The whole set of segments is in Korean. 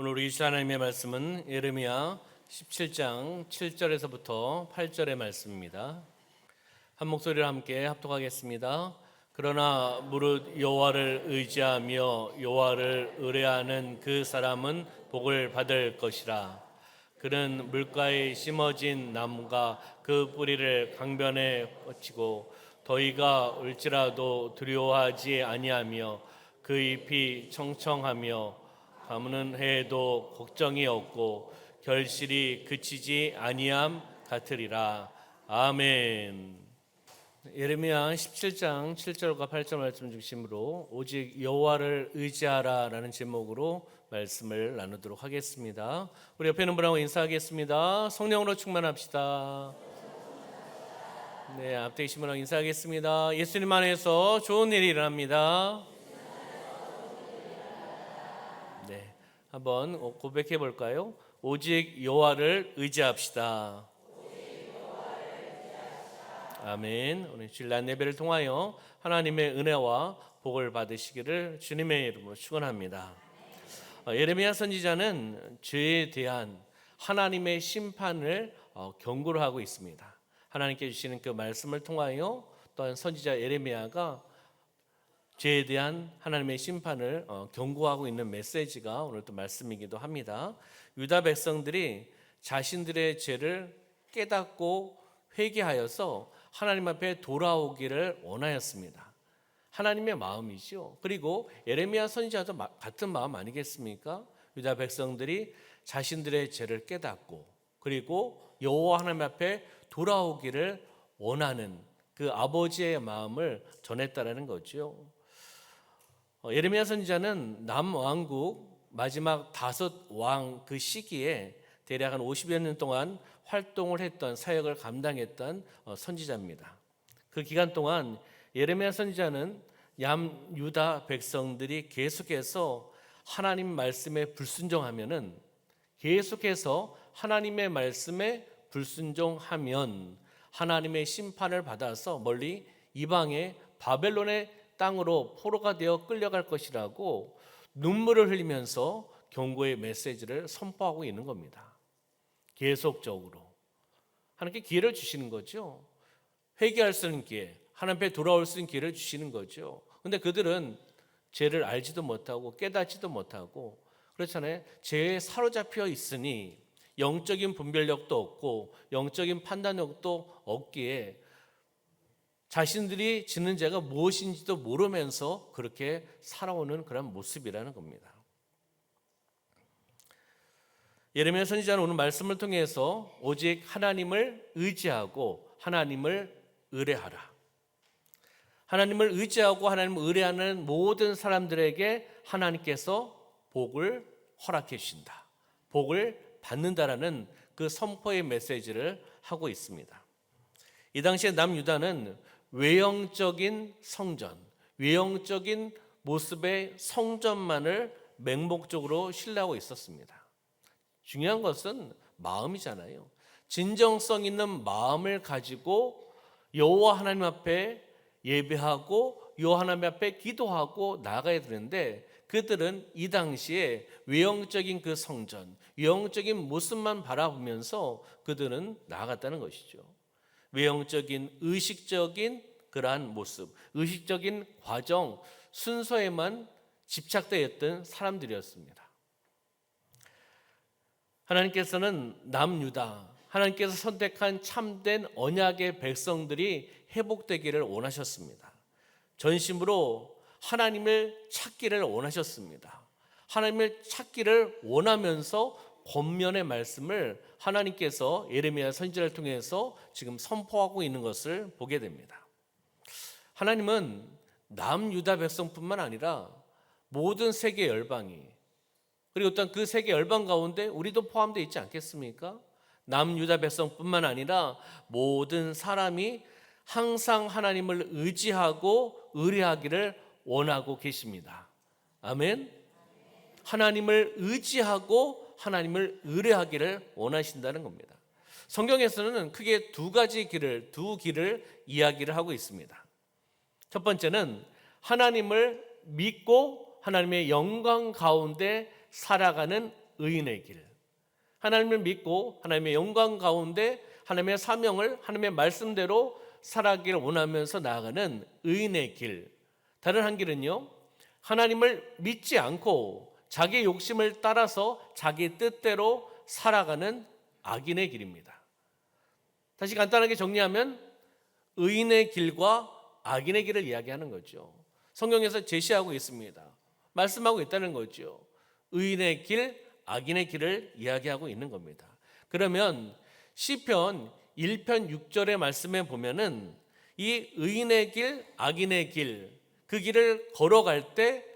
오늘 우리 주신 하나님의 말씀은 예레미야 17장 7절에서부터 8절의 말씀입니다. 한 목소리로 함께 합독하겠습니다. 그러나 무릇 여호와를 의지하며 여호와를 의뢰하는 그 사람은 복을 받을 것이라. 그는 물가에 심어진 나무가 그 뿌리를 강변에 뻗치고 더위가 올지라도 두려워하지 아니하며 그 잎이 청청하며 가무는 해에도 걱정이 없고 결실이 그치지 아니함 같으리라. 아멘. 예레미야 17장 7절과 8절 말씀 중심으로 오직 여호와를 의지하라라는 제목으로 말씀을 나누도록 하겠습니다. 우리 옆에 있는 분하고 인사하겠습니다. 성령으로 충만합시다. 네, 앞에 계신 분하고 인사하겠습니다. 예수님 안에서 좋은 일이 일어납니다. 네, 한번 고백해 볼까요? 오직 여호와를 의지합시다. 아멘. 오늘 주일 낮 예배를 통하여 하나님의 은혜와 복을 받으시기를 주님의 이름으로 축원합니다. 예레미야 선지자는 죄에 대한 하나님의 심판을 경고를 하고 있습니다. 하나님께 주시는 그 말씀을 통하여 또한 선지자 예레미야가 죄에 대한 하나님의 심판을 경고하고 있는 메시지가 오늘 또 말씀이기도 합니다. 유다 백성들이 자신들의 죄를 깨닫고 회개하여서 하나님 앞에 돌아오기를 원하였습니다. 하나님의 마음이죠. 그리고 예레미야 선지자도 같은 마음 아니겠습니까? 유다 백성들이 자신들의 죄를 깨닫고 그리고 여호와 하나님 앞에 돌아오기를 원하는 그 아버지의 마음을 전했다라는 거죠. 예레미야 선지자는 남왕국 마지막 5왕 그 시기에 대략 한 50여 년 동안 활동을 했던 사역을 감당했던 선지자입니다. 그 기간 동안 예레미야 선지자는 유다 백성들이 계속해서 하나님 말씀에 불순종하면은 계속해서 하나님의 말씀에 불순종하면 하나님의 심판을 받아서 멀리 이방의 바벨론의 땅으로 포로가 되어 끌려갈 것이라고 눈물을 흘리면서 경고의 메시지를 선포하고 있는 겁니다. 계속적으로 하나님께 기회를 주시는 거죠. 회개할 수 있는 기회, 하나님 앞에 돌아올 수 있는 기회를 주시는 거죠. 그런데 그들은 죄를 알지도 못하고 깨닫지도 못하고 그렇잖아요. 죄에 사로잡혀 있으니 영적인 분별력도 없고 영적인 판단력도 없기에 자신들이 짓는 죄가 무엇인지도 모르면서 그렇게 살아오는 그런 모습이라는 겁니다. 예레미야 선지자는 오늘 말씀을 통해서 오직 하나님을 의지하고 하나님을 의뢰하라. 하나님을 의지하고 하나님을 의뢰하는 모든 사람들에게 하나님께서 복을 허락해 주신다. 복을 받는다라는 그 선포의 메시지를 하고 있습니다. 이 당시에 남유다는 외형적인 성전, 외형적인 모습의 성전만을 맹목적으로 신뢰하고 있었습니다. 중요한 것은 마음이잖아요. 진정성 있는 마음을 가지고 여호와 하나님 앞에 예배하고 여호와 하나님 앞에 기도하고 나아가야 되는데 그들은 이 당시에 외형적인 그 성전, 외형적인 모습만 바라보면서 그들은 나아갔다는 것이죠. 외형적인 의식적인 그러한 모습, 의식적인 과정, 순서에만 집착되어 있던 사람들이었습니다. 하나님께서는 남유다, 하나님께서 선택한 참된 언약의 백성들이 회복되기를 원하셨습니다. 전심으로 하나님을 찾기를 원하셨습니다. 하나님을 찾기를 원하면서 권면의 말씀을 하나님께서 예레미야 선지자를 통해서 지금 선포하고 있는 것을 보게 됩니다. 하나님은 남유다 백성뿐만 아니라 모든 세계 열방이 그리고 어떤 그 세계 열방 가운데 우리도 포함되어 있지 않겠습니까? 남유다 백성뿐만 아니라 모든 사람이 항상 하나님을 의지하고 의뢰하기를 원하고 계십니다. 아멘. 하나님을 의지하고 하나님을 의뢰하기를 원하신다는 겁니다. 성경에서는 크게 두 길을 이야기를 하고 있습니다. 첫 번째는 하나님을 믿고 하나님의 영광 가운데 살아가는 의인의 길. 하나님을 믿고 하나님의 영광 가운데 하나님의 사명을 하나님의 말씀대로 살아가기를 원하면서 나아가는 의인의 길. 다른 한 길은요, 하나님을 믿지 않고 자기 욕심을 따라서 자기 뜻대로 살아가는 악인의 길입니다. 다시 간단하게 정리하면 의인의 길과 악인의 길을 이야기하는 거죠. 성경에서 제시하고 있습니다. 말씀하고 있다는 거죠. 의인의 길, 악인의 길을 이야기하고 있는 겁니다. 그러면 시편 1편 6절의 말씀에 보면은 이 의인의 길, 악인의 길, 그 길을 걸어갈 때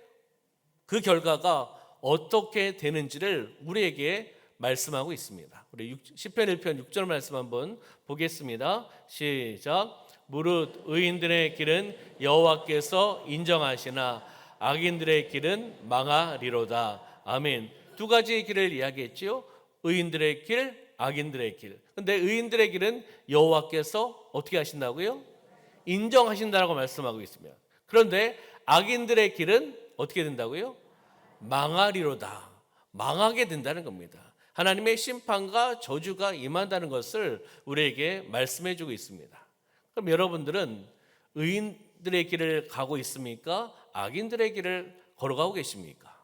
그 결과가 어떻게 되는지를 우리에게 말씀하고 있습니다. 우리 시편 1편 6절 말씀 한번 보겠습니다. 시작. 무릇 의인들의 길은 여호와께서 인정하시나 악인들의 길은 망하리로다. 아멘. 두 가지의 길을 이야기했지요. 의인들의 길, 악인들의 길. 근데 의인들의 길은 여호와께서 어떻게 하신다고요? 인정하신다라고 말씀하고 있습니다. 그런데 악인들의 길은 어떻게 된다고요? 망하리로다. 망하게 된다는 겁니다. 하나님의 심판과 저주가 임한다는 것을 우리에게 말씀해 주고 있습니다. 그럼 여러분들은 의인들의 길을 가고 있습니까? 악인들의 길을 걸어가고 계십니까?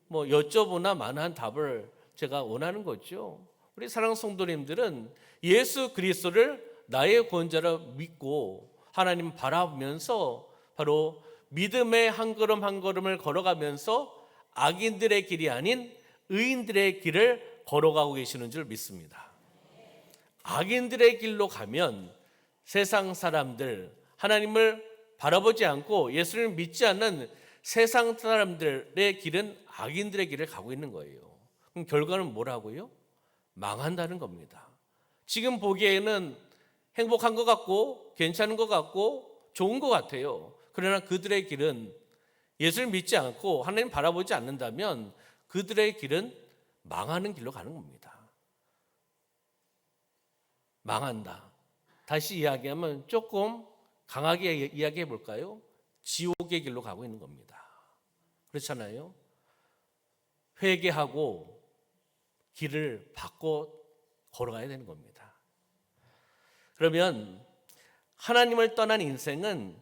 뭐 여쭤보나 마나한 답을 제가 원하는 거죠. 우리 사랑하는 성도님들은 예수 그리스도를 나의 구원자로 믿고 하나님 바라보면서 바로 믿음의 한 걸음 한 걸음을 걸어가면서 악인들의 길이 아닌 의인들의 길을 걸어가고 계시는 줄 믿습니다. 악인들의 길로 가면 세상 사람들, 하나님을 바라보지 않고 예수를 믿지 않는 세상 사람들의 길은 악인들의 길을 가고 있는 거예요. 그럼 결과는 뭐라고요? 망한다는 겁니다. 지금 보기에는 행복한 것 같고 괜찮은 것 같고 좋은 것 같아요. 그러나 그들의 길은 예수를 믿지 않고 하나님 바라보지 않는다면 그들의 길은 망하는 길로 가는 겁니다. 망한다. 다시 이야기하면 조금 강하게 이야기해 볼까요? 지옥의 길로 가고 있는 겁니다. 그렇잖아요. 회개하고 길을 바꿔 걸어가야 되는 겁니다. 그러면 하나님을 떠난 인생은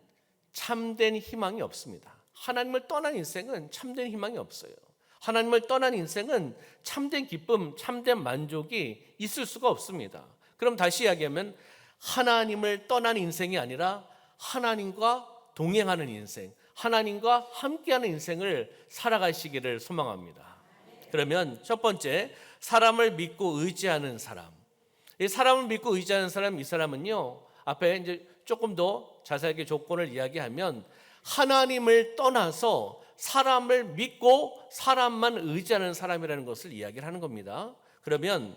참된 희망이 없습니다. 하나님을 떠난 인생은 참된 희망이 없어요. 하나님을 떠난 인생은 참된 기쁨, 참된 만족이 있을 수가 없습니다. 그럼 다시 이야기하면 하나님을 떠난 인생이 아니라 하나님과 동행하는 인생, 하나님과 함께하는 인생을 살아가시기를 소망합니다. 그러면 첫 번째, 사람을 믿고 의지하는 사람. 이 사람을 믿고 의지하는 사람, 이 사람은요, 앞에 이제 조금 더 자세하게 조건을 이야기하면 하나님을 떠나서 사람을 믿고 사람만 의지하는 사람이라는 것을 이야기를 하는 겁니다. 그러면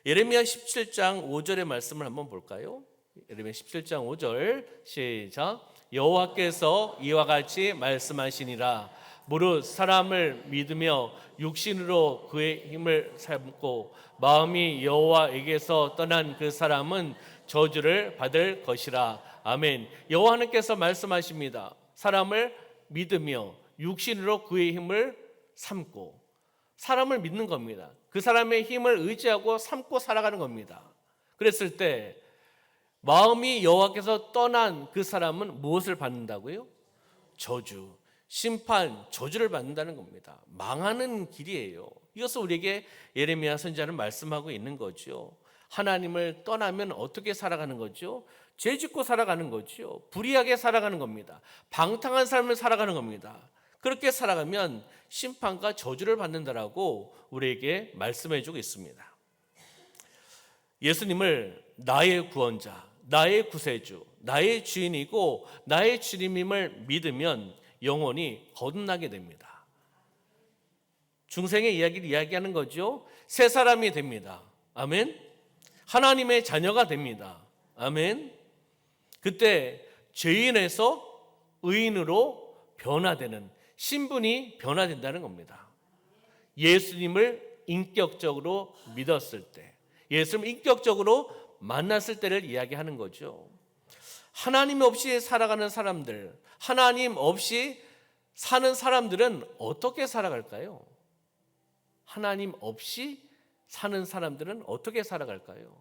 예레미야 17장 5절의 말씀을 한번 볼까요? 예레미야 17장 5절 시작. 여호와께서 이와 같이 말씀하시니라. 무릇 사람을 믿으며 육신으로 그의 힘을 삼고 마음이 여호와에게서 떠난 그 사람은 저주를 받을 것이라. 아멘. 여호와 하나님께서 말씀하십니다. 사람을 믿으며 육신으로 그의 힘을 삼고, 사람을 믿는 겁니다. 그 사람의 힘을 의지하고 삼고 살아가는 겁니다. 그랬을 때 마음이 여호와께서 떠난 그 사람은 무엇을 받는다고요? 저주, 심판, 저주를 받는다는 겁니다. 망하는 길이에요. 이것을 우리에게 예레미야 선지자는 말씀하고 있는 거죠. 하나님을 떠나면 어떻게 살아가는 거죠? 죄 짓고 살아가는 거죠. 불의하게 살아가는 겁니다. 방탕한 삶을 살아가는 겁니다. 그렇게 살아가면 심판과 저주를 받는다라고 우리에게 말씀해 주고 있습니다. 예수님을 나의 구원자, 나의 구세주, 나의 주인이고 나의 주님임을 믿으면 영원히 거듭나게 됩니다. 중생의 이야기를 이야기하는 거죠. 새 사람이 됩니다. 아멘. 하나님의 자녀가 됩니다. 아멘. 그때 죄인에서 의인으로 변화되는 신분이 변화된다는 겁니다. 예수님을 인격적으로 믿었을 때, 예수님을 인격적으로 만났을 때를 이야기하는 거죠. 하나님 없이 살아가는 사람들, 하나님 없이 사는 사람들은 어떻게 살아갈까요? 하나님 없이 사는 사람들은 어떻게 살아갈까요?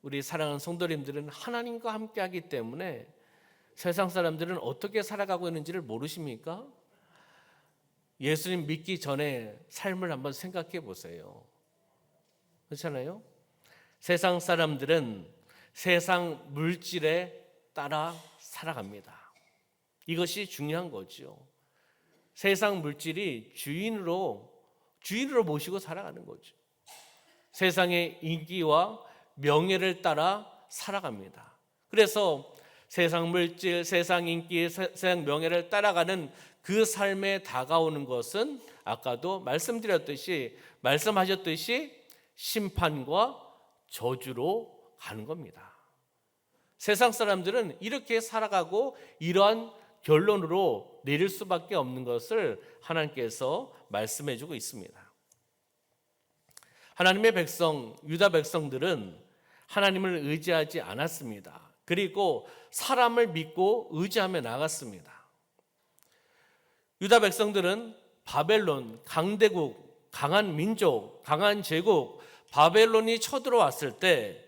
우리 사랑하는 성도님들은 하나님과 함께하기 때문에 세상 사람들은 어떻게 살아가고 있는지를 모르십니까? 예수님 믿기 전에 삶을 한번 생각해 보세요. 그렇잖아요? 세상 사람들은 세상 물질에 따라 살아갑니다. 이것이 중요한 거죠. 세상 물질이 주인으로 모시고 살아가는 거죠. 세상의 인기와 명예를 따라 살아갑니다. 그래서 세상 물질, 세상 인기, 세상 명예를 따라가는 그 삶에 다가오는 것은 아까도 말씀하셨듯이 심판과 저주로 가는 겁니다. 세상 사람들은 이렇게 살아가고 이러한 결론으로 내릴 수밖에 없는 것을 하나님께서 말씀해 주고 있습니다. 하나님의 백성, 유다 백성들은 하나님을 의지하지 않았습니다. 그리고 사람을 믿고 의지하며 나갔습니다. 유다 백성들은 바벨론, 강대국, 강한 민족, 강한 제국, 바벨론이 쳐들어왔을 때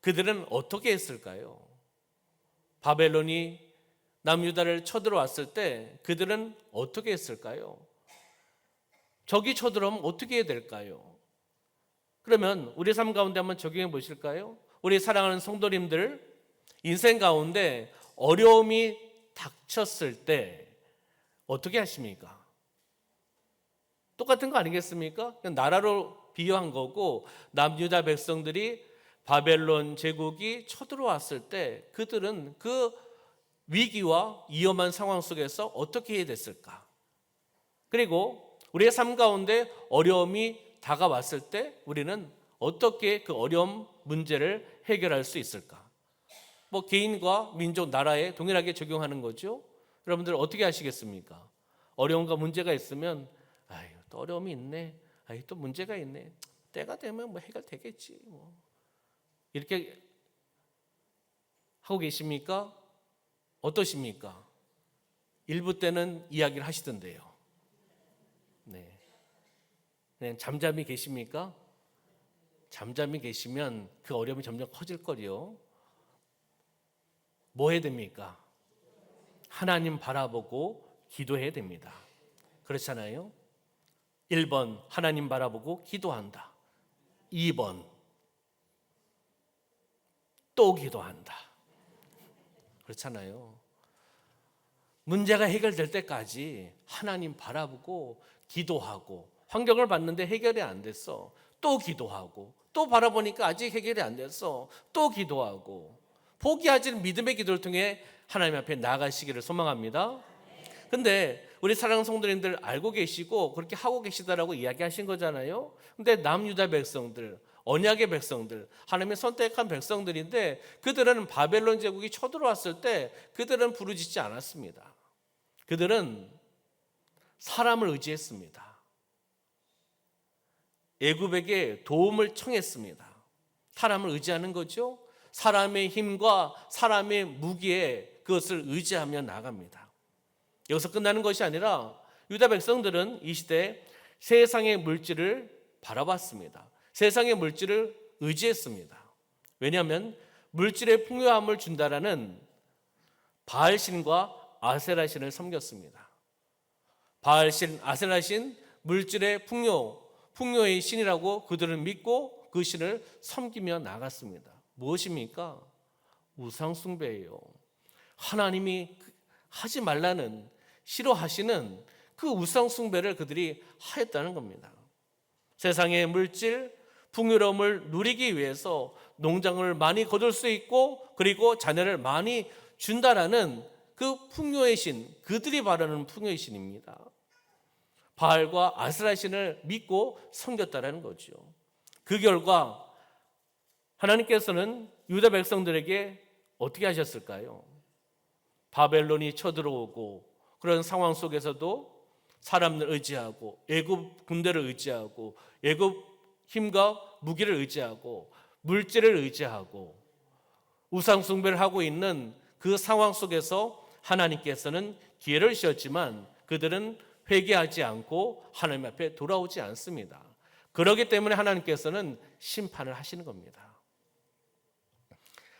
그들은 어떻게 했을까요? 바벨론이 남유다를 쳐들어왔을 때 그들은 어떻게 했을까요? 적이 쳐들어오면 어떻게 해야 될까요? 그러면 우리 삶 가운데 한번 적용해 보실까요? 우리 사랑하는 성도님들, 인생 가운데 어려움이 닥쳤을 때 어떻게 하십니까? 똑같은 거 아니겠습니까? 그냥 나라로 비유한 거고, 남유다 백성들이 바벨론 제국이 쳐들어왔을 때 그들은 그 위기와 위험한 상황 속에서 어떻게 해야 됐을까? 그리고 우리의 삶 가운데 어려움이 다가왔을 때 우리는 어떻게 그 어려움 문제를 해결할 수 있을까? 뭐 개인과 민족, 나라에 동일하게 적용하는 거죠. 여러분들 어떻게 하시겠습니까? 어려움과 문제가 있으면 아유, 또 어려움이 있네. 아유, 또 문제가 있네. 때가 되면 뭐 해결되겠지. 뭐. 이렇게 하고 계십니까? 어떠십니까? 일부 때는 이야기를 하시던데요. 네. 네, 잠잠히 계십니까? 잠잠히 계시면 그 어려움이 점점 커질 거리요. 뭐 해야 됩니까? 하나님 바라보고 기도해야 됩니다. 그렇잖아요? 1번 하나님 바라보고 기도한다. 2번 또 기도한다. 그렇잖아요. 문제가 해결될 때까지 하나님 바라보고 기도하고, 환경을 봤는데 해결이 안 됐어. 또 기도하고, 또 바라보니까 아직 해결이 안 됐어. 또 기도하고, 포기하지 믿음의 기도를 통해 하나님 앞에 나아가시기를 소망합니다. 근데 우리 사랑하는 성도님들 알고 계시고 그렇게 하고 계시다라고 이야기하신 거잖아요. 근데 남유다 백성들, 언약의 백성들, 하나님의 선택한 백성들인데 그들은 바벨론 제국이 쳐들어왔을 때 그들은 부르짖지 않았습니다. 그들은 사람을 의지했습니다. 애굽에게 도움을 청했습니다. 사람을 의지하는 거죠. 사람의 힘과 사람의 무기에 그것을 의지하며 나갑니다. 여기서 끝나는 것이 아니라 유다 백성들은 이 시대에 세상의 물질을 바라봤습니다. 세상의 물질을 의지했습니다. 왜냐하면 물질의 풍요함을 준다라는 바알신과 아세라신을 섬겼습니다. 바알신, 아세라신, 물질의 풍요의 신이라고 그들은 믿고 그 신을 섬기며 나갔습니다. 무엇입니까? 우상숭배예요. 하나님이 하지 말라는, 싫어하시는 그 우상숭배를 그들이 하였다는 겁니다. 세상의 물질, 풍요로움을 누리기 위해서 농장을 많이 거둘 수 있고 그리고 자녀를 많이 준다라는 그 풍요의 신, 그들이 바라는 풍요의 신입니다. 바알과 아스라 신을 믿고 섬겼다라는 거죠. 그 결과 하나님께서는 유다 백성들에게 어떻게 하셨을까요? 바벨론이 쳐들어오고 그런 상황 속에서도 사람을 의지하고 애굽 군대를 의지하고 애굽 힘과 무기를 의지하고 물질을 의지하고 우상 숭배를 하고 있는 그 상황 속에서 하나님께서는 기회를 주셨지만 그들은 회개하지 않고 하나님 앞에 돌아오지 않습니다. 그렇기 때문에 하나님께서는 심판을 하시는 겁니다.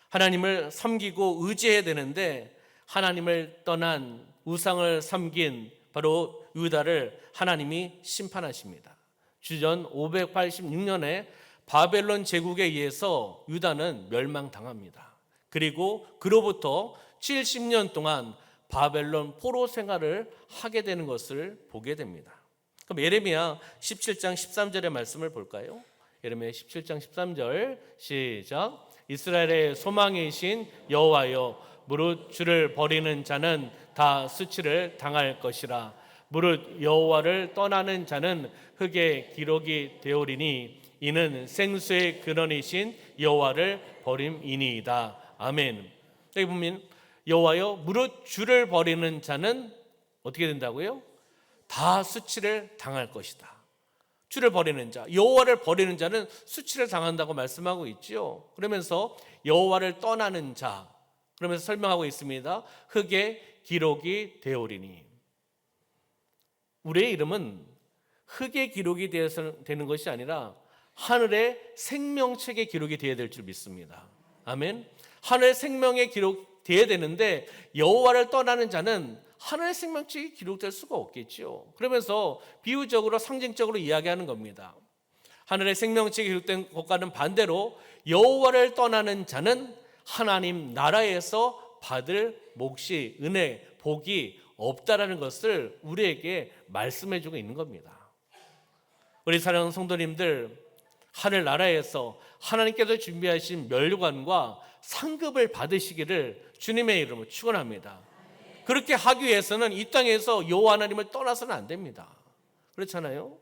하나님을 섬기고 의지해야 되는데 하나님을 떠난 우상을 섬긴 바로 유다를 하나님이 심판하십니다. 주전 586년에 바벨론 제국에 의해서 유다는 멸망당합니다. 그리고 그로부터 70년 동안 바벨론 포로 생활을 하게 되는 것을 보게 됩니다. 그럼 예레미야 17장 13절의 말씀을 볼까요? 예레미야 17장 13절 시작. 이스라엘의 소망이신 여호와여, 무릇 주를 버리는 자는 다 수치를 당할 것이라. 무릇 여호와를 떠나는 자는 흙의 기록이 되오리니 이는 생수의 근원이신 여호와를 버림이니이다. 아멘. 여기 보면 여호와여, 무릇 주를 버리는 자는 어떻게 된다고요? 다 수치를 당할 것이다. 주를 버리는 자, 여호와를 버리는 자는 수치를 당한다고 말씀하고 있죠. 그러면서 여호와를 떠나는 자, 그러면서 설명하고 있습니다. 흙의 기록이 되오리니. 우리의 이름은 흙의 기록이 되는 것이 아니라 하늘의 생명책의 기록이 되어야 될 줄 믿습니다. 아멘. 하늘의 생명의 기록 되어야 되는데 여호와를 떠나는 자는 하늘의 생명책이 기록될 수가 없겠죠. 그러면서 비유적으로 상징적으로 이야기하는 겁니다. 하늘의 생명책이 기록된 것과는 반대로 여호와를 떠나는 자는 하나님 나라에서 받을 몫이, 은혜, 복이 없다라는 것을 우리에게 말씀해주고 있는 겁니다. 우리 사랑하는 성도님들, 하늘 나라에서 하나님께서 준비하신 면류관과 상급을 받으시기를 주님의 이름으로 축원합니다. 그렇게 하기 위해서는 이 땅에서 여호와 하나님을 떠나서는 안 됩니다. 그렇잖아요?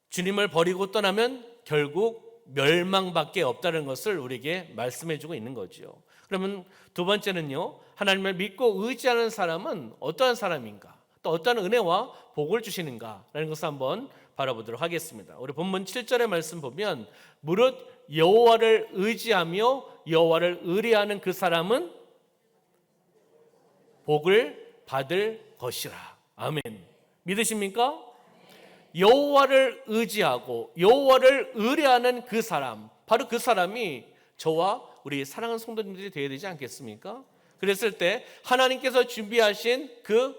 주님을 버리고 떠나면 결국 멸망밖에 없다는 것을 우리에게 말씀해주고 있는 거죠. 그러면 두 번째는요, 하나님을 믿고 의지하는 사람은 어떠한 사람인가, 또 어떠한 은혜와 복을 주시는가라는 것을 한번 바라보도록 하겠습니다. 우리 본문 7절의 말씀 보면 무릇 여호와를 의지하며 여호와를 의뢰하는 그 사람은 복을 받을 것이라. 아멘. 믿으십니까? 여호와를 의지하고 여호와를 의뢰하는 그 사람, 바로 그 사람이 저와 우리 사랑하는 성도님들이 되어야 되지 않겠습니까? 그랬을 때 하나님께서 준비하신 그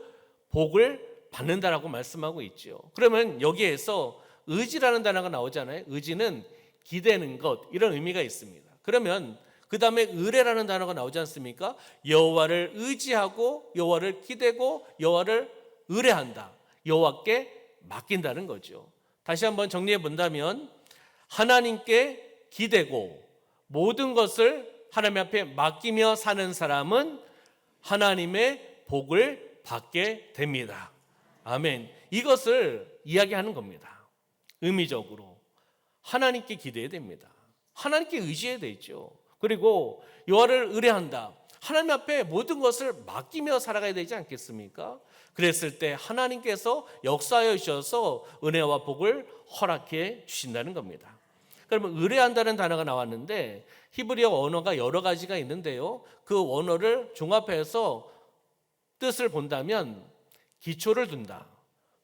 복을 받는다라고 말씀하고 있죠. 그러면 여기에서 의지라는 단어가 나오잖아요. 의지는 기대는 것, 이런 의미가 있습니다. 그러면 그 다음에 의뢰라는 단어가 나오지 않습니까? 여호와를 의지하고 여호와를 기대고 여호와를 의뢰한다. 여호와께 맡긴다는 거죠. 다시 한번 정리해 본다면 하나님께 기대고 모든 것을 하나님 앞에 맡기며 사는 사람은 하나님의 복을 받게 됩니다. 아멘. 이것을 이야기하는 겁니다. 의미적으로 하나님께 기대해야 됩니다. 하나님께 의지해야 되죠. 그리고 여호와를 의뢰한다. 하나님 앞에 모든 것을 맡기며 살아가야 되지 않겠습니까? 그랬을 때 하나님께서 역사하여 주셔서 은혜와 복을 허락해 주신다는 겁니다. 그러면 의뢰한다는 단어가 나왔는데 히브리어 언어가 여러 가지가 있는데요. 그 언어를 종합해서 뜻을 본다면 기초를 둔다,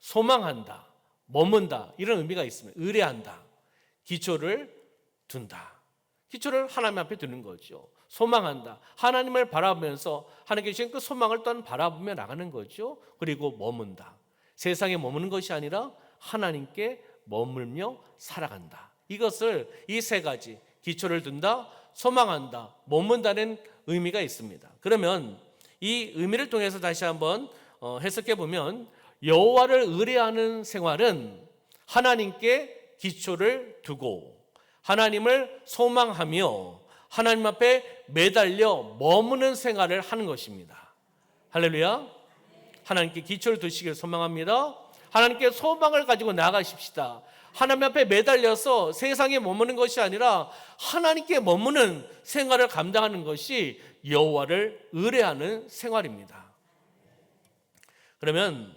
소망한다, 머문다, 이런 의미가 있습니다. 의뢰한다, 기초를 둔다. 기초를 하나님 앞에 두는 거죠. 소망한다, 하나님을 바라보면서 하나님께 주신 그 소망을 또한 바라보며 나가는 거죠. 그리고 머문다, 세상에 머무는 것이 아니라 하나님께 머물며 살아간다. 이것을 이 세 가지, 기초를 둔다, 소망한다, 머문다는 의미가 있습니다. 그러면 이 의미를 통해서 다시 한번 해석해 보면 여호와를 의뢰하는 생활은 하나님께 기초를 두고 하나님을 소망하며 하나님 앞에 매달려 머무는 생활을 하는 것입니다. 할렐루야. 하나님께 기초를 두시길 소망합니다. 하나님께 소망을 가지고 나아가십시다. 하나님 앞에 매달려서 세상에 머무는 것이 아니라 하나님께 머무는 생활을 감당하는 것이 여호와를 의뢰하는 생활입니다. 그러면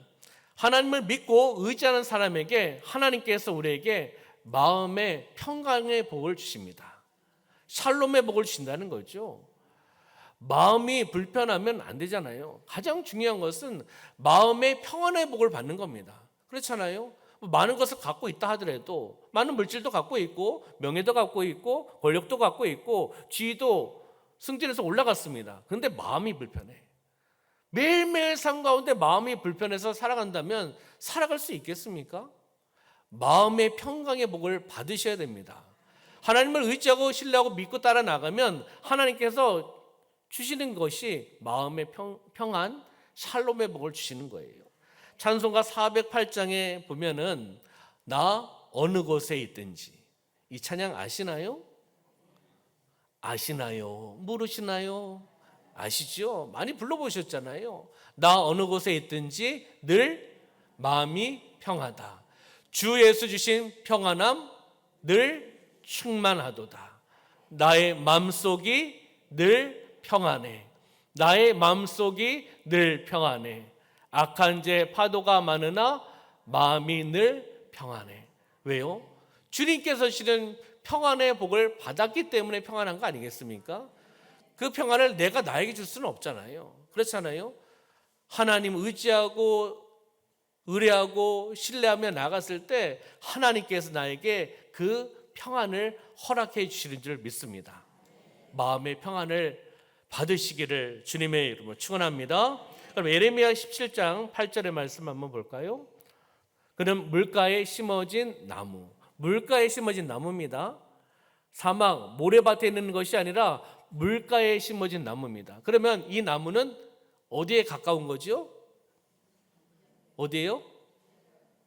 하나님을 믿고 의지하는 사람에게 하나님께서 우리에게 마음의 평강의 복을 주십니다. 샬롬의 복을 주신다는 거죠. 마음이 불편하면 안 되잖아요. 가장 중요한 것은 마음의 평안의 복을 받는 겁니다. 그렇잖아요. 많은 것을 갖고 있다 하더라도, 많은 물질도 갖고 있고 명예도 갖고 있고 권력도 갖고 있고 지위도 승진해서 올라갔습니다. 그런데 마음이 불편해. 매일매일 삶 가운데 마음이 불편해서 살아간다면 살아갈 수 있겠습니까? 마음의 평강의 복을 받으셔야 됩니다. 하나님을 의지하고 신뢰하고 믿고 따라 나가면 하나님께서 주시는 것이 마음의 평안, 샬롬의 복을 주시는 거예요. 찬송가 408장에 보면은 나 어느 곳에 있든지, 이 찬양 아시나요? 아시나요? 모르시나요? 아시죠? 많이 불러보셨잖아요. 나 어느 곳에 있든지 늘 마음이 평하다. 주 예수 주신 평안함 늘 충만하도다. 나의 마음속이 늘 평안해. 나의 마음속이 늘 평안해. 악한 죄 파도가 많으나 마음이 늘 평안해. 왜요? 주님께서 실은 평안의 복을 받았기 때문에 평안한 거 아니겠습니까? 그 평안을 내가 나에게 줄 수는 없잖아요. 그렇잖아요. 하나님 의지하고 의뢰하고 신뢰하며 나갔을 때 하나님께서 나에게 그 평안을 허락해 주시는 줄 믿습니다. 마음의 평안을 받으시기를 주님의 이름으로 축원합니다. 그럼 예레미야 17장 8절의 말씀 한번 볼까요? 그는 물가에 심어진 나무, 물가에 심어진 나무입니다. 사막 모래밭에 있는 것이 아니라 물가에 심어진 나무입니다. 그러면 이 나무는 어디에 가까운 거죠? 어디예요?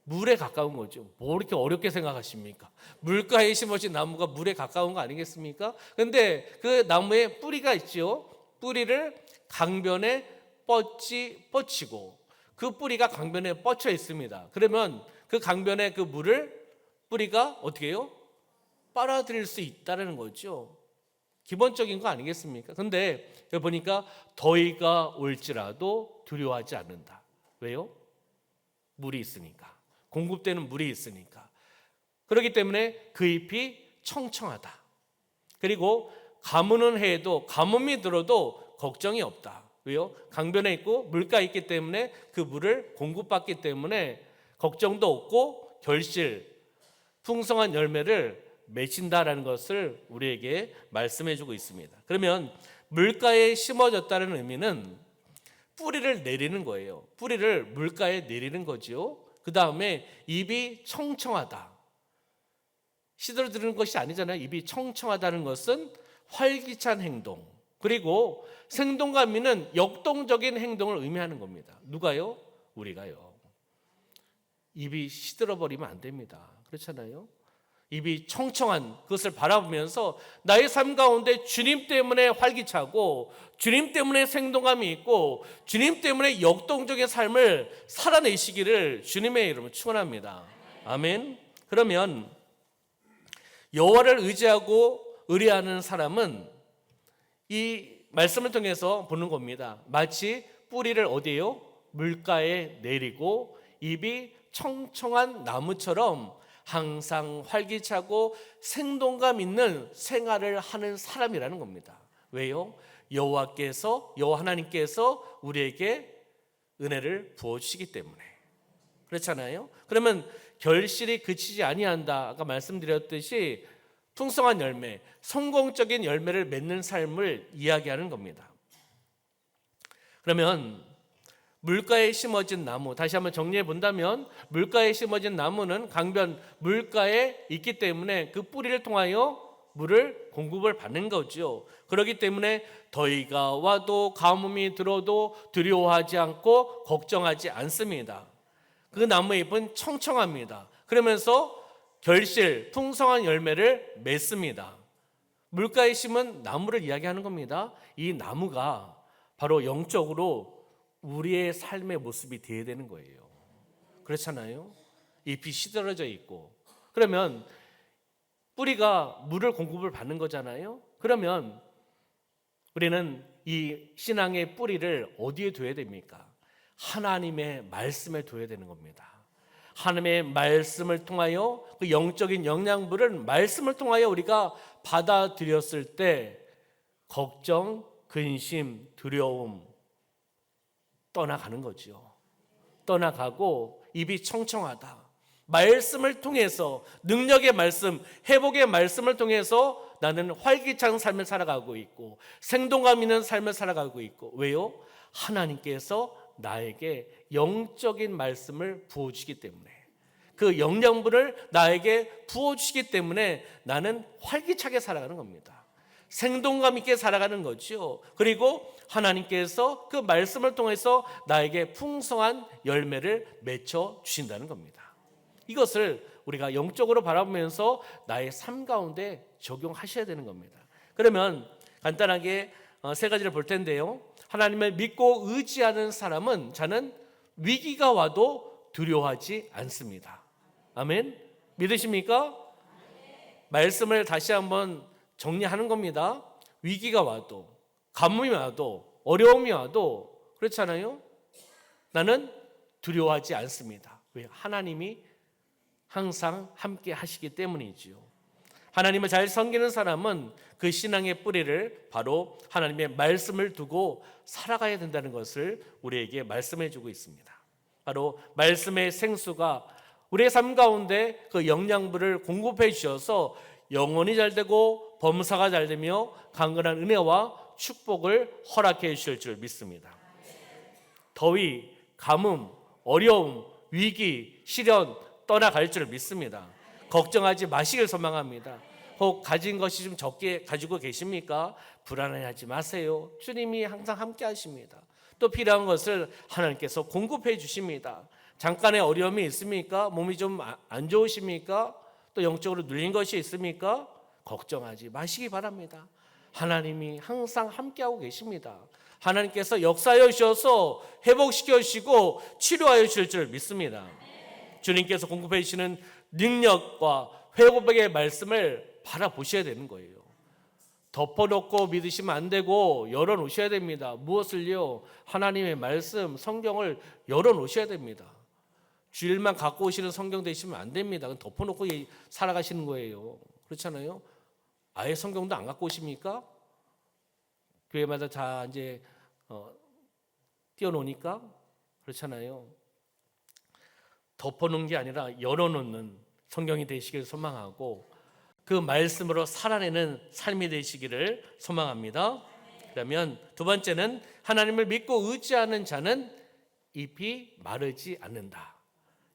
물에 가까운 거죠. 뭐 이렇게 어렵게 생각하십니까? 물가에 심어진 나무가 물에 가까운 거 아니겠습니까? 그런데 그 나무에 뿌리가 있죠. 뿌리를 강변에 뻗치고 그 뿌리가 강변에 뻗쳐 있습니다. 그러면 그 강변에 그 물을 뿌리가 어떻게 해요? 빨아들일 수 있다는 거죠. 기본적인 거 아니겠습니까? 그런데 여기 보니까 더위가 올지라도 두려워하지 않는다. 왜요? 물이 있으니까. 공급되는 물이 있으니까. 그렇기 때문에 그 잎이 청청하다. 그리고 가뭄은 해도 가뭄이 들어도 걱정이 없다. 왜요? 강변에 있고 물가에 있기 때문에 그 물을 공급받기 때문에 걱정도 없고 결실, 풍성한 열매를 맺힌다라는 것을 우리에게 말씀해 주고 있습니다. 그러면 물가에 심어졌다는 의미는 뿌리를 내리는 거예요. 뿌리를 물가에 내리는 거죠. 그 다음에 잎이 청청하다. 시들어드는 것이 아니잖아요. 잎이 청청하다는 것은 활기찬 행동, 그리고 생동감 있는 역동적인 행동을 의미하는 겁니다. 누가요? 우리가요. 입이 시들어버리면 안 됩니다. 그렇잖아요. 입이 청청한 그것을 바라보면서 나의 삶 가운데 주님 때문에 활기차고 주님 때문에 생동감이 있고 주님 때문에 역동적인 삶을 살아내시기를 주님의 이름으로 축원합니다. 아멘. 그러면 여호와를 의지하고 의뢰하는 사람은 이 말씀을 통해서 보는 겁니다. 마치 뿌리를 어디에요? 물가에 내리고 잎이 청청한 나무처럼 항상 활기차고 생동감 있는 생활을 하는 사람이라는 겁니다. 왜요? 여호와 하나님께서 우리에게 은혜를 부어주시기 때문에. 그렇잖아요. 그러면 결실이 그치지 아니한다. 아까 말씀드렸듯이 풍성한 열매, 성공적인 열매를 맺는 삶을 이야기하는 겁니다. 그러면 물가에 심어진 나무, 다시 한번 정리해 본다면 물가에 심어진 나무는 강변 물가에 있기 때문에 그 뿌리를 통하여 물을 공급을 받는 거죠. 그렇기 때문에 더위가 와도 가뭄이 들어도 두려워하지 않고 걱정하지 않습니다. 그 나무의 잎은 청청합니다. 그러면서 결실, 풍성한 열매를 맺습니다. 물가에 심은 나무를 이야기하는 겁니다. 이 나무가 바로 영적으로 우리의 삶의 모습이 되어야 되는 거예요. 그렇잖아요. 잎이 시들어져 있고 그러면 뿌리가 물을 공급을 받는 거잖아요. 그러면 우리는 이 신앙의 뿌리를 어디에 둬야 됩니까? 하나님의 말씀에 둬야 되는 겁니다. 하나님의 말씀을 통하여 그 영적인 영양분을 말씀을 통하여 우리가 받아들였을 때 걱정, 근심, 두려움 떠나가는 거죠. 떠나가고 입이 청청하다. 말씀을 통해서, 능력의 말씀, 회복의 말씀을 통해서 나는 활기찬 삶을 살아가고 있고 생동감 있는 삶을 살아가고 있고. 왜요? 하나님께서 나에게 영적인 말씀을 부어주기 때문에, 그 영양분을 나에게 부어주시기 때문에 나는 활기차게 살아가는 겁니다. 생동감 있게 살아가는 거죠. 그리고 하나님께서 그 말씀을 통해서 나에게 풍성한 열매를 맺혀 주신다는 겁니다. 이것을 우리가 영적으로 바라보면서 나의 삶 가운데 적용하셔야 되는 겁니다. 그러면 간단하게 세 가지를 볼 텐데요. 하나님을 믿고 의지하는 사람은 자는 위기가 와도 두려워하지 않습니다. 아멘. 믿으십니까? 말씀을 다시 한번 정리하는 겁니다. 위기가 와도, 가뭄이 와도, 어려움이 와도, 그렇잖아요. 나는 두려워하지 않습니다. 왜? 하나님이 항상 함께 하시기 때문이지요. 하나님을 잘 섬기는 사람은 그 신앙의 뿌리를 바로 하나님의 말씀을 두고 살아가야 된다는 것을 우리에게 말씀해 주고 있습니다. 바로 말씀의 생수가 우리의 삶 가운데 그 영양분을 공급해 주셔서 영혼이 잘 되고 범사가 잘 되며 강건한 은혜와 축복을 허락해 주실 줄 믿습니다. 더위, 가뭄, 어려움, 위기, 시련 떠나갈 줄 믿습니다. 걱정하지 마시길 소망합니다. 혹 가진 것이 좀 적게 가지고 계십니까? 불안해하지 마세요. 주님이 항상 함께 하십니다. 또 필요한 것을 하나님께서 공급해 주십니다. 잠깐의 어려움이 있습니까? 몸이 좀 안 좋으십니까? 또 영적으로 눌린 것이 있습니까? 걱정하지 마시기 바랍니다. 하나님이 항상 함께하고 계십니다. 하나님께서 역사하여 주셔서 회복시켜 주시고 치료하여 주실 줄 믿습니다. 주님께서 공급해 주시는 능력과 회복의 말씀을 바라보셔야 되는 거예요. 덮어놓고 믿으시면 안 되고 열어놓으셔야 됩니다. 무엇을요? 하나님의 말씀, 성경을 열어놓으셔야 됩니다. 주일만 갖고 오시는 성경 되시면 안 됩니다. 덮어놓고 살아가시는 거예요. 그렇잖아요. 아예 성경도 안 갖고 오십니까? 교회마다 다 이제 띄워놓으니까 그렇잖아요. 덮어놓은 게 아니라 열어놓는 성경이 되시길 소망하고 그 말씀으로 살아내는 삶이 되시기를 소망합니다. 그러면 두 번째는 하나님을 믿고 의지하는 자는 잎이 마르지 않는다.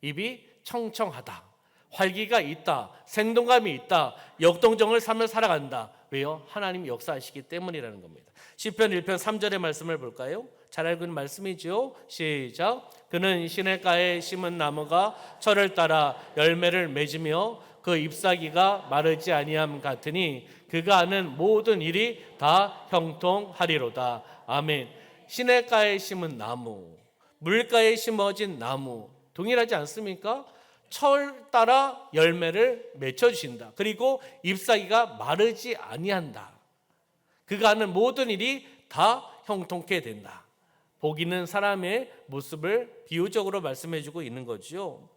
잎이 청청하다. 활기가 있다. 생동감이 있다. 역동적을 삶을 살아간다. 왜요? 하나님이 역사하시기 때문이라는 겁니다. 시편 1편 3절의 말씀을 볼까요? 잘 알고 있는 말씀이죠. 시작. 그는 시냇가에 심은 나무가 철을 따라 열매를 맺으며 그 잎사귀가 마르지 아니함 같으니 그가 하는 모든 일이 다 형통하리로다. 아멘. 시냇가에 심은 나무, 물가에 심어진 나무 동일하지 않습니까? 철 따라 열매를 맺혀주신다. 그리고 잎사귀가 마르지 아니한다. 그가 하는 모든 일이 다 형통케 된다. 복 있는 사람의 모습을 비유적으로 말씀해주고 있는 거죠.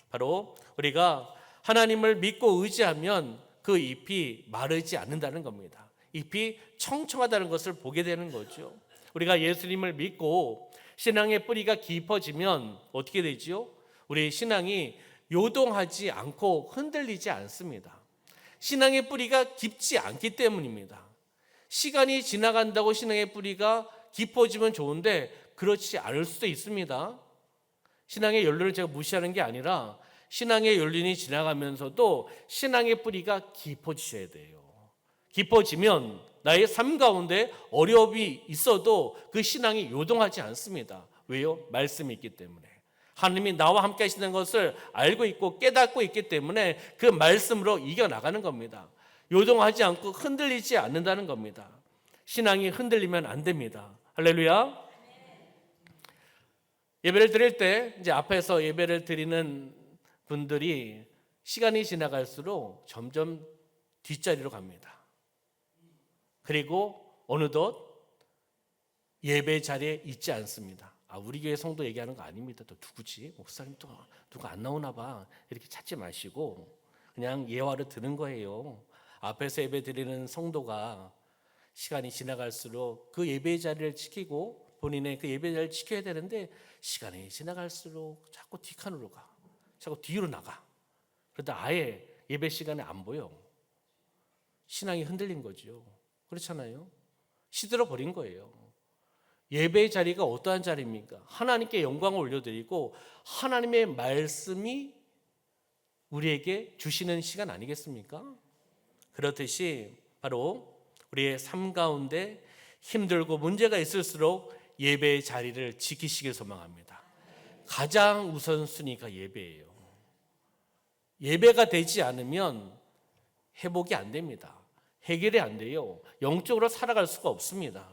바로 우리가 하나님을 믿고 의지하면 그 잎이 마르지 않는다는 겁니다. 잎이 청청하다는 것을 보게 되는 거죠. 우리가 예수님을 믿고 신앙의 뿌리가 깊어지면 어떻게 되죠? 우리 신앙이 요동하지 않고 흔들리지 않습니다. 신앙의 뿌리가 깊지 않기 때문입니다. 시간이 지나간다고 신앙의 뿌리가 깊어지면 좋은데 그렇지 않을 수도 있습니다. 신앙의 연륜을 제가 무시하는 게 아니라 신앙의 연륜이 지나가면서도 신앙의 뿌리가 깊어지셔야 돼요. 깊어지면 나의 삶 가운데 어려움이 있어도 그 신앙이 요동하지 않습니다. 왜요? 말씀이 있기 때문에. 하나님이 나와 함께 하시는 것을 알고 있고 깨닫고 있기 때문에 그 말씀으로 이겨나가는 겁니다. 요동하지 않고 흔들리지 않는다는 겁니다. 신앙이 흔들리면 안 됩니다. 할렐루야. 예배를 드릴 때 이제 앞에서 예배를 드리는 분들이 시간이 지나갈수록 점점 뒷자리로 갑니다. 그리고 어느덧 예배 자리에 있지 않습니다. 우리 교회 성도 얘기하는 거 아닙니다. 또 누구지? 목사님 또 누가 안 나오나 봐. 이렇게 찾지 마시고 그냥 예화를 드는 거예요. 앞에서 예배 드리는 성도가 시간이 지나갈수록 그 예배의 자리를 지키고 본인의 그 예배의 자리를 지켜야 되는데 시간이 지나갈수록 자꾸 뒷칸으로 가. 자꾸 뒤로 나가. 그러다 아예 예배 시간에 안 보여. 신앙이 흔들린 거죠. 그렇잖아요. 시들어 버린 거예요. 예배의 자리가 어떠한 자리입니까? 하나님께 영광을 올려드리고 하나님의 말씀이 우리에게 주시는 시간 아니겠습니까? 그렇듯이 바로 우리의 삶 가운데 힘들고 문제가 있을수록 예배의 자리를 지키시길 소망합니다. 가장 우선순위가 예배예요. 예배가 되지 않으면 회복이 안 됩니다. 해결이 안 돼요. 영적으로 살아갈 수가 없습니다.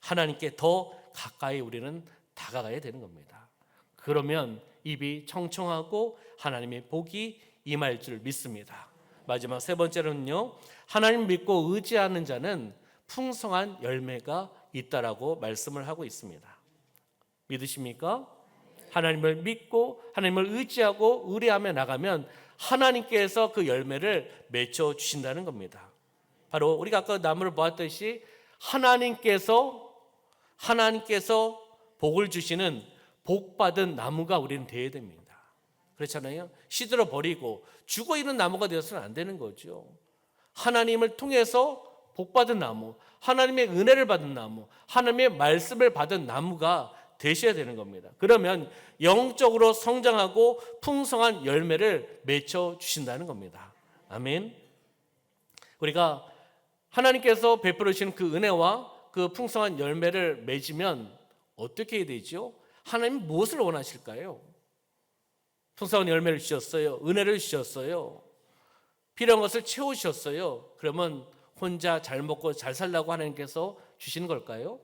하나님께 더 가까이 우리는 다가가야 되는 겁니다. 그러면 입이 청청하고 하나님의 복이 임할 줄 믿습니다. 마지막 세 번째로는요, 하나님 믿고 의지하는 자는 풍성한 열매가 있다라고 말씀을 하고 있습니다. 믿으십니까? 하나님을 믿고 하나님을 의지하고 의뢰하며 나가면 하나님께서 그 열매를 맺혀 주신다는 겁니다. 바로 우리가 아까 나무를 보았듯이 하나님께서 복을 주시는 복받은 나무가 우리는 되어야 됩니다. 그렇잖아요. 시들어 버리고 죽어 있는 나무가 되어서는 안 되는 거죠. 하나님을 통해서 복받은 나무, 하나님의 은혜를 받은 나무, 하나님의 말씀을 받은 나무가 되셔야 되는 겁니다. 그러면 영적으로 성장하고 풍성한 열매를 맺혀 주신다는 겁니다. 아멘. 우리가 하나님께서 베풀으신 그 은혜와 그 풍성한 열매를 맺으면 어떻게 해야 되죠? 하나님 무엇을 원하실까요? 풍성한 열매를 주셨어요. 은혜를 주셨어요. 필요한 것을 채우셨어요. 그러면 혼자 잘 먹고 잘 살라고 하나님께서 주시는 걸까요?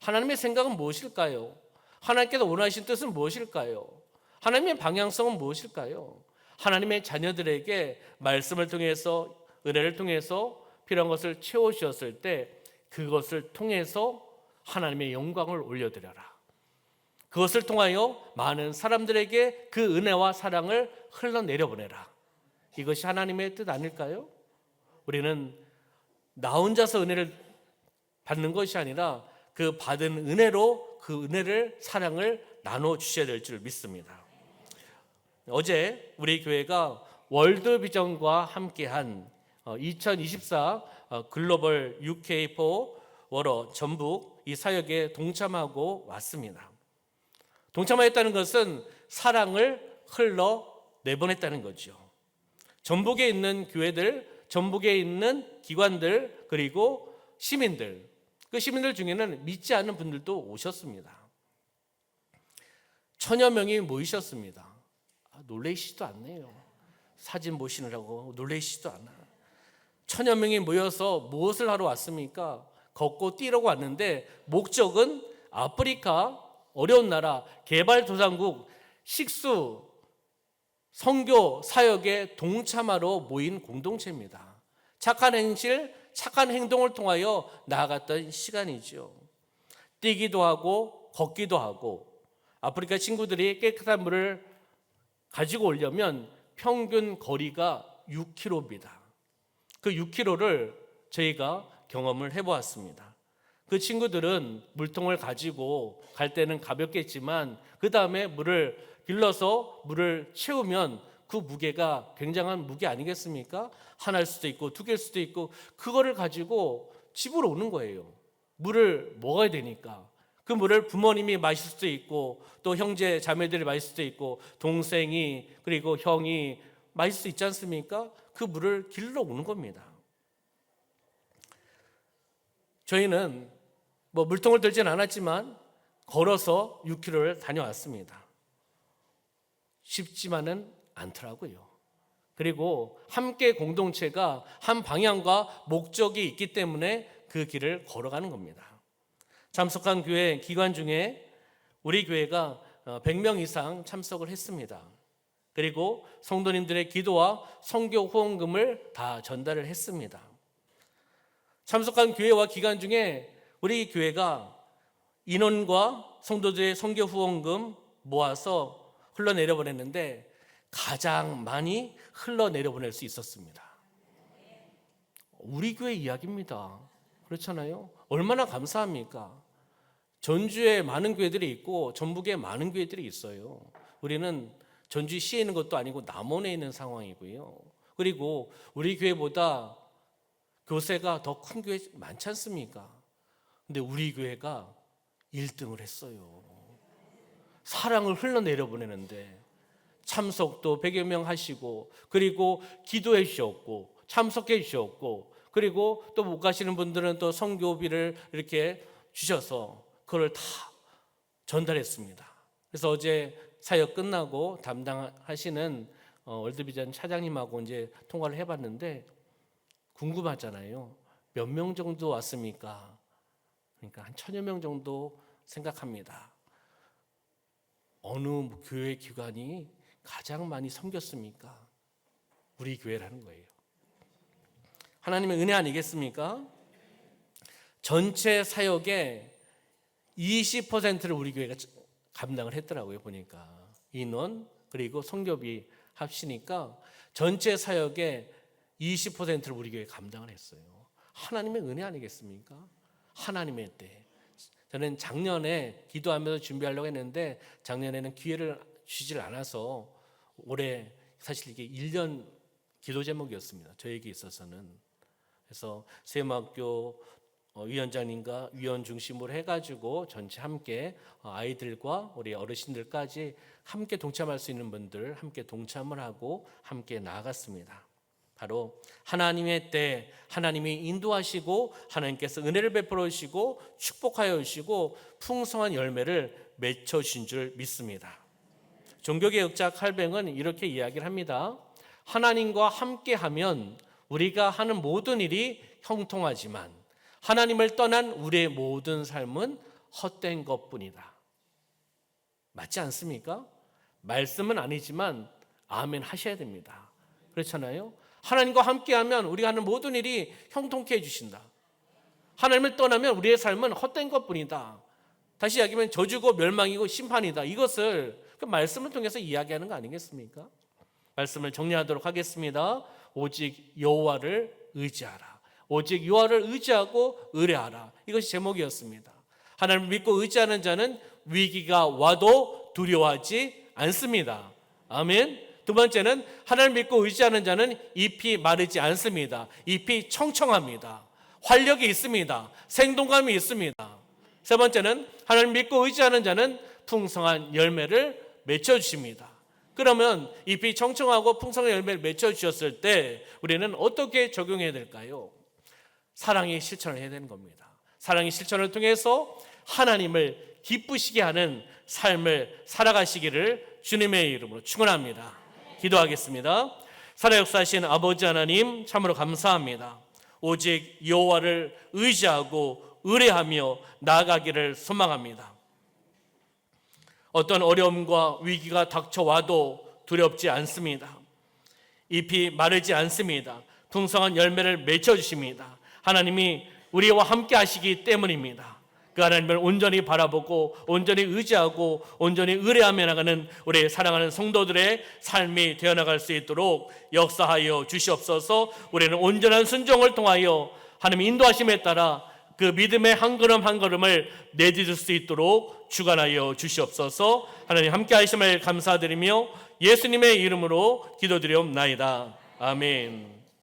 하나님의 생각은 무엇일까요? 하나님께서 원하신 뜻은 무엇일까요? 하나님의 방향성은 무엇일까요? 하나님의 자녀들에게 말씀을 통해서 은혜를 통해서 필요한 것을 채워주셨을 때 그것을 통해서 하나님의 영광을 올려드려라. 그것을 통하여 많은 사람들에게 그 은혜와 사랑을 흘러내려보내라. 이것이 하나님의 뜻 아닐까요? 우리는 나 혼자서 은혜를 받는 것이 아니라 그 받은 은혜로 그 은혜를 사랑을 나눠 주셔야 될 줄 믿습니다. 어제 우리 교회가 월드 비전과 함께한 2024 글로벌 UK4 워러 전북 이 사역에 동참하고 왔습니다. 동참하였다는 것은 사랑을 흘러 내보냈다는 거죠. 전북에 있는 교회들, 전북에 있는 기관들, 그리고 시민들, 그 시민들 중에는 믿지 않는 분들도 오셨습니다. 1000여 명이 모이셨습니다. 놀라시지도 않네요. 사진 보시느라고 놀라시지도 않아. 1000여 명이 모여서 무엇을 하러 왔습니까? 걷고 뛰려고 왔는데 목적은 아프리카 어려운 나라 개발도상국 식수 선교 사역에 동참하러 모인 공동체입니다. 착한 행실, 착한 행동을 통하여 나아갔던 시간이죠. 뛰기도 하고 걷기도 하고 아프리카 친구들이 깨끗한 물을 가지고 오려면 평균 거리가 6km입니다. 그 6km를 저희가 경험을 해보았습니다. 그 친구들은 물통을 가지고 갈 때는 가볍겠지만 그 다음에 물을 길러서 물을 채우면 그 무게가 굉장한 무게 아니겠습니까? 하나일 수도 있고 두 개일 수도 있고 그거를 가지고 집으로 오는 거예요. 물을 먹어야 되니까. 그 물을 부모님이 마실 수도 있고 또 형제 자매들이 마실 수도 있고 동생이 그리고 형이 마실 수 있지 않습니까? 그 물을 길러 오는 겁니다. 저희는 물통을 들진 않았지만 걸어서 6km를 다녀왔습니다. 쉽지만은 않더라고요. 그리고 함께 공동체가 한 방향과 목적이 있기 때문에 그 길을 걸어가는 겁니다. 참석한 교회 기관 중에 우리 교회가 100명 이상 참석을 했습니다. 그리고 성도님들의 기도와 선교 후원금을 다 전달을 했습니다. 참석한 교회와 기관 중에 우리 교회가 인원과 성도들의 선교 후원금 모아서 흘러내려보냈는데 가장 많이 흘러내려보낼 수 있었습니다. 우리 교회 이야기입니다. 그렇잖아요. 얼마나 감사합니까? 전주에 많은 교회들이 있고 전북에 많은 교회들이 있어요. 우리는 전주시에 있는 것도 아니고 남원에 있는 상황이고요. 그리고 우리 교회보다 교세가 더 큰 교회 많지 않습니까? 근데 우리 교회가 1등을 했어요. 사랑을 흘러내려 보내는데 참석도 100여 명 하시고, 그리고 기도해 주셨고, 참석해 주셨고, 그리고 또 못 가시는 분들은 또 선교비를 이렇게 주셔서 그걸 다 전달했습니다. 그래서 어제 사역 끝나고 담당하시는 월드비전 차장님하고 이제 통화를 해봤는데 궁금하잖아요. 몇 명 정도 왔습니까? 그러니까 한 1000여 명 정도 생각합니다. 어느 교회 기관이 가장 많이 섬겼습니까? 우리 교회라는 거예요. 하나님의 은혜 아니겠습니까? 전체 사역의 20%를 우리 교회가 감당을 했더라고요. 보니까 인원 그리고 선교비 합치니까 전체 사역의 20%를 우리 교회가 감당을 했어요. 하나님의 은혜 아니겠습니까? 하나님의 때. 저는 작년에 기도하면서 준비하려고 했는데 작년에는 기회를 주질 않아서 올해 사실 이게 1년 기도 제목이었습니다. 저에게 있어서는. 그래서 세마학교 위원장님과 위원 중심으로 해가지고 전체 함께 아이들과 우리 어르신들까지 함께 동참할 수 있는 분들 함께 동참을 하고 함께 나아갔습니다. 바로 하나님의 때 하나님이 인도하시고 하나님께서 은혜를 베풀어 주시고 축복하여 주시고 풍성한 열매를 맺혀 주신 줄 믿습니다. 종교개혁자 칼뱅은 이렇게 이야기를 합니다. 하나님과 함께하면 우리가 하는 모든 일이 형통하지만 하나님을 떠난 우리의 모든 삶은 헛된 것뿐이다. 맞지 않습니까? 말씀은 아니지만 아멘 하셔야 됩니다. 그렇잖아요. 하나님과 함께하면 우리가 하는 모든 일이 형통케 해주신다. 하나님을 떠나면 우리의 삶은 헛된 것뿐이다. 다시 이야기하면 저주고 멸망이고 심판이다. 이것을 그 말씀을 통해서 이야기하는 거 아니겠습니까? 말씀을 정리하도록 하겠습니다. 오직 여호와를 의지하라. 오직 여호와를 의지하고 의뢰하라. 이것이 제목이었습니다. 하나님을 믿고 의지하는 자는 위기가 와도 두려워하지 않습니다. 아멘. 두 번째는 하나님을 믿고 의지하는 자는 잎이 마르지 않습니다. 잎이 청청합니다. 활력이 있습니다. 생동감이 있습니다. 세 번째는 하나님을 믿고 의지하는 자는 풍성한 열매를 맺혀주십니다. 그러면 잎이 청청하고 풍성한 열매를 맺혀주셨을 때 우리는 어떻게 적용해야 될까요? 사랑의 실천을 해야 되는 겁니다. 사랑의 실천을 통해서 하나님을 기쁘시게 하는 삶을 살아가시기를 주님의 이름으로 축원합니다. 기도하겠습니다. 살아 역사하신 아버지 하나님 참으로 감사합니다. 오직 여호와를 의지하고 의뢰하며 나아가기를 소망합니다. 어떤 어려움과 위기가 닥쳐와도 두렵지 않습니다. 잎이 마르지 않습니다. 풍성한 열매를 맺혀주십니다. 하나님이 우리와 함께 하시기 때문입니다. 그 하나님을 온전히 바라보고 온전히 의지하고 온전히 의뢰하며 나가는 우리 사랑하는 성도들의 삶이 되어나갈 수 있도록 역사하여 주시옵소서. 우리는 온전한 순종을 통하여 하나님 인도하심에 따라 그 믿음의 한 걸음 한 걸음을 내딛을 수 있도록 주관하여 주시옵소서. 하나님 함께 하심을 감사드리며 예수님의 이름으로 기도드리옵나이다. 아멘.